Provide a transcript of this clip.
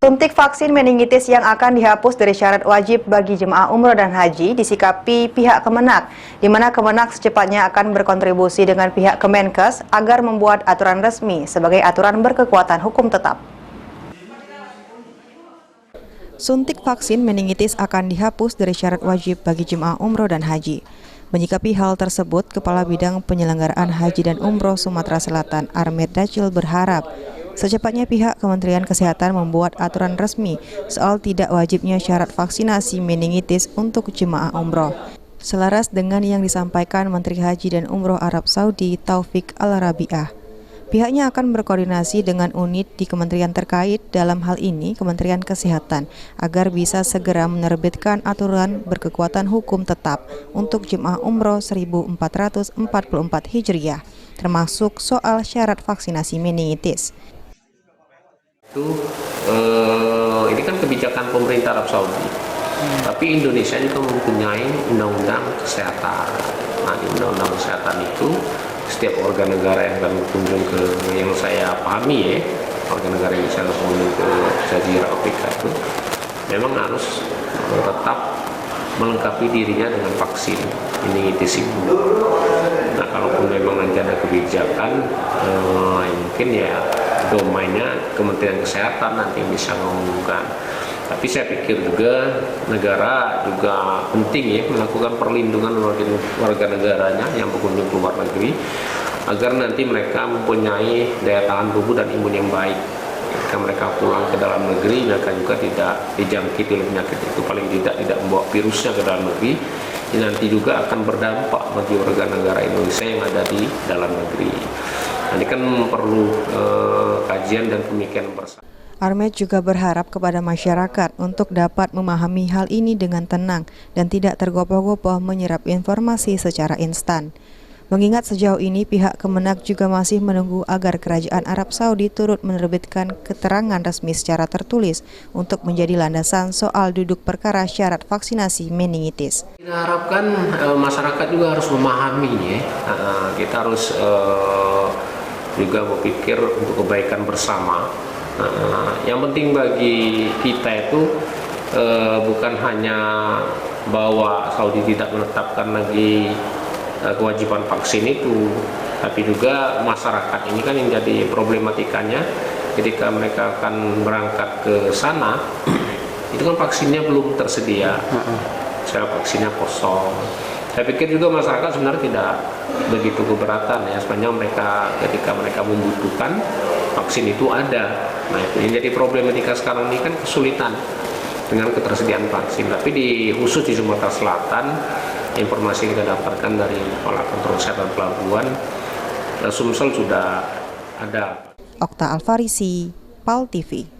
Suntik vaksin meningitis yang akan dihapus dari syarat wajib bagi jemaah umroh dan haji disikapi pihak Kemenak, di mana Kemenak secepatnya akan berkontribusi dengan pihak Kemenkes agar membuat aturan resmi sebagai aturan berkekuatan hukum tetap. Suntik vaksin meningitis akan dihapus dari syarat wajib bagi jemaah umroh dan haji. Menyikapi hal tersebut, Kepala Bidang Penyelenggaraan Haji dan Umroh Sumatera Selatan, Armet Dacil, berharap secepatnya pihak Kementerian Kesehatan membuat aturan resmi soal tidak wajibnya syarat vaksinasi meningitis untuk jemaah umroh. Selaras dengan yang disampaikan Menteri Haji dan Umroh Arab Saudi, Taufik Al-Rabi'ah. Pihaknya akan berkoordinasi dengan unit di kementerian terkait, dalam hal ini Kementerian Kesehatan, agar bisa segera menerbitkan aturan berkekuatan hukum tetap untuk jemaah umroh 1444 Hijriah, termasuk soal syarat vaksinasi meningitis. Ini kan kebijakan pemerintah Arab Saudi, tapi Indonesia juga mempunyai undang-undang kesehatan. Nah, di undang-undang kesehatan itu setiap warga negara yang akan berkunjung ke, yang saya pahami ya, warga negara yang bisa berkunjung ke Jazirah Afrika itu memang harus tetap melengkapi dirinya dengan vaksin meningitis itu. Nah, kalaupun memang nanti ada kebijakan, mungkin ya domainnya Kementerian Kesehatan nanti yang bisa mengumumkan. Tapi saya pikir juga negara juga penting ya melakukan perlindungan warga negaranya yang berkunjung ke luar negeri agar nanti mereka mempunyai daya tahan tubuh dan imun yang baik. Ketika mereka pulang ke dalam negeri, mereka juga tidak dijangkiti oleh penyakit itu, paling tidak membawa virusnya ke dalam negeri. Ini nanti juga akan berdampak bagi warga negara Indonesia yang ada di dalam negeri. Nanti kan perlu kajian dan pemikiran bersama. Armet juga berharap kepada masyarakat untuk dapat memahami hal ini dengan tenang dan tidak tergopoh-gopoh menyerap informasi secara instan. Mengingat sejauh ini pihak Kemenak juga masih menunggu agar Kerajaan Arab Saudi turut menerbitkan keterangan resmi secara tertulis untuk menjadi landasan soal duduk perkara syarat vaksinasi meningitis. Kita harapkan masyarakat juga harus memahami ya. Kita harus juga berpikir untuk kebaikan bersama. Yang penting bagi kita itu bukan hanya bahwa Saudi tidak menetapkan lagi kewajiban vaksin itu, tapi juga masyarakat ini kan yang jadi problematikanya ketika mereka akan berangkat ke sana itu kan vaksinnya belum tersedia, vaksinnya kosong. Saya pikir juga masyarakat sebenarnya tidak begitu keberatan ya, sepanjang ketika mereka membutuhkan vaksin itu ada. Nah, ini jadi problematika sekarang ini kan kesulitan dengan ketersediaan vaksin. Tapi khusus di Sumatera Selatan, informasi kita dapatkan dari Kepala Kontrol Kesehatan Pelabuhan, Sumsel sudah ada. Okta Alfarisi, PAL TV.